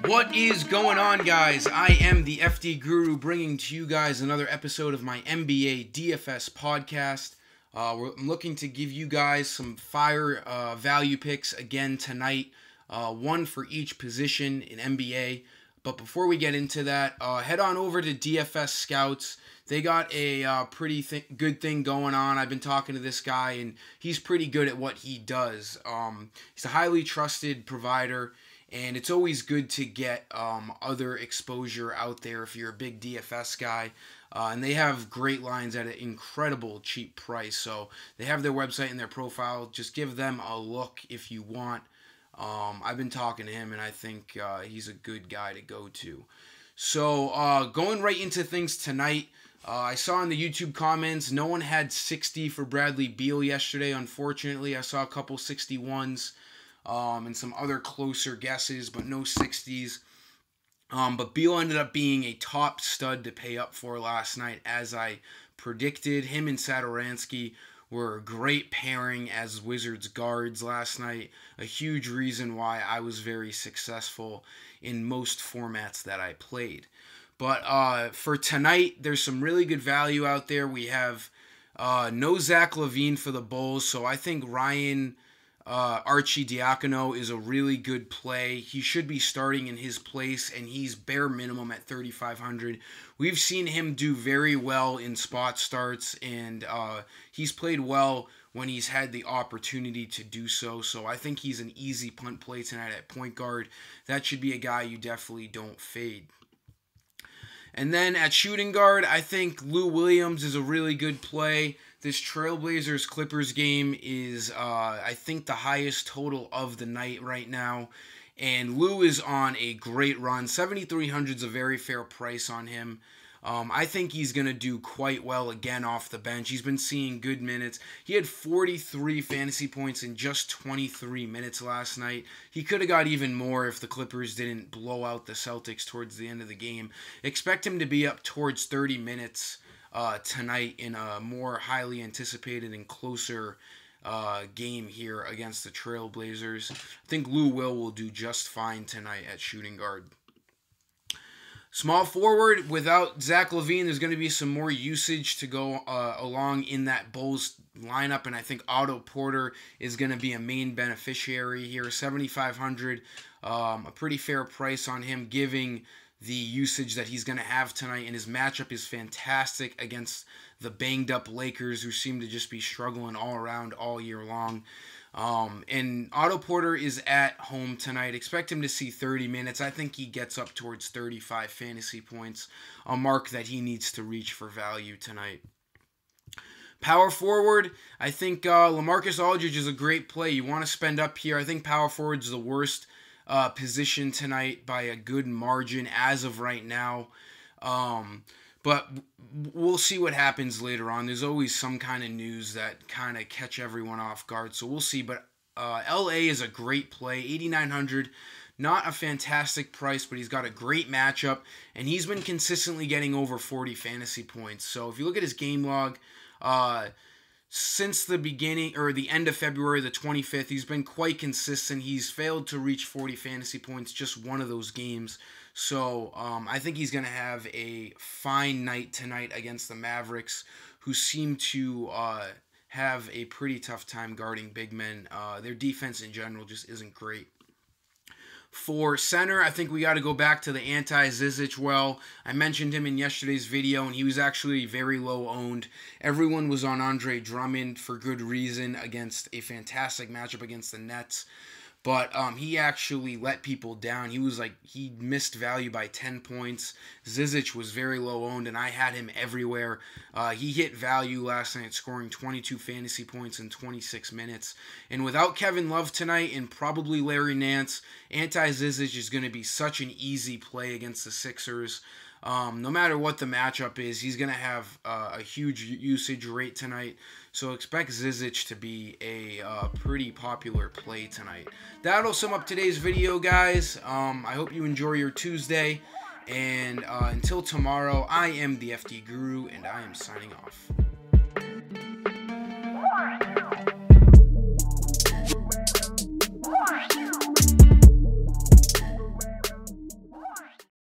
What is going on, guys? I am the FD Guru, bringing to you guys another episode of my NBA DFS podcast. I'm looking to give you guys some fire value picks again tonight, one for each position in NBA. But before we get into that, head on over to DFS Scouts. They got a pretty good thing going on. I've been talking to this guy, and he's pretty good at what he does. He's a highly trusted provider, and it's always good to get other exposure out there if you're a big DFS guy. And they have great lines at an incredible cheap price. So they have their website and their profile. Just give them a look if you want. I've been talking to him, and I think he's a good guy to go to. So going right into things tonight, I saw in the YouTube comments no one had 60 for Bradley Beal yesterday. Unfortunately, I saw a couple 61s. And some other closer guesses, but no 60s. But Beal ended up being a top stud to pay up for last night, as I predicted. Him and Satoransky were a great pairing as Wizards guards last night. A huge reason why I was very successful in most formats that I played. But for tonight, there's some really good value out there. We have no Zach LaVine for the Bulls, so I think Ryan Arcidiacono is a really good play. He should be starting in his place, and he's bare minimum at 3,500. We've seen him do very well in spot starts, and he's played well when he's had the opportunity to do so. So I think he's an easy punt play tonight at point guard. That should be a guy you definitely don't fade. And then at shooting guard, I think Lou Williams is a really good play. This Trailblazers-Clippers game is, I think, the highest total of the night right now. And Lou is on a great run. 7,300 is a very fair price on him. I think he's going to do quite well again off the bench. He's been seeing good minutes. He had 43 fantasy points in just 23 minutes last night. He could have got even more if the Clippers didn't blow out the Celtics towards the end of the game. Expect him to be up towards 30 minutes tonight in a more highly anticipated and closer game here against the Trailblazers. I think Lou will do just fine tonight at shooting guard. Small forward, without Zach LaVine, there's going to be some more usage to go along in that Bulls lineup, and I think Otto Porter is going to be a main beneficiary here. 7,500, a pretty fair price on him, giving the usage that he's going to have tonight, and his matchup is fantastic against the banged-up Lakers, who seem to just be struggling all around all year long. And Otto Porter is at home tonight. Expect him to see 30 minutes. I think he gets up towards 35 fantasy points, a mark that he needs to reach for value tonight. Power forward, I think LaMarcus Aldridge is a great play. You want to spend up here. I think power forward is the worst position tonight by a good margin as of right now. But we'll see what happens later on. There's always some kind of news that kind of catch everyone off guard, so we'll see. But LA is a great play, 8,900. Not a fantastic price, but he's got a great matchup, and he's been consistently getting over 40 fantasy points. So if you look at his game log, since the beginning or the end of February the 25th, he's been quite consistent. He's failed to reach 40 fantasy points just one of those games. So I think he's going to have a fine night tonight against the Mavericks, who seem to have a pretty tough time guarding big men. Their defense in general just isn't great. For center, I think we got to go back to the anti-Zizic well. I mentioned him in yesterday's video, and he was actually very low owned. Everyone was on Andre Drummond for good reason against a fantastic matchup against the Nets. But he actually let people down. He missed value by 10 points. Zizic was very low owned, and I had him everywhere. He hit value last night, scoring 22 fantasy points in 26 minutes. And without Kevin Love tonight and probably Larry Nance, anti-Zizic is going to be such an easy play against the Sixers. No matter what the matchup is, he's going to have a huge usage rate tonight. So expect Zizic to be a pretty popular play tonight. That'll sum up today's video, guys. I hope you enjoy your Tuesday. And until tomorrow, I am the FD Guru, and I am signing off.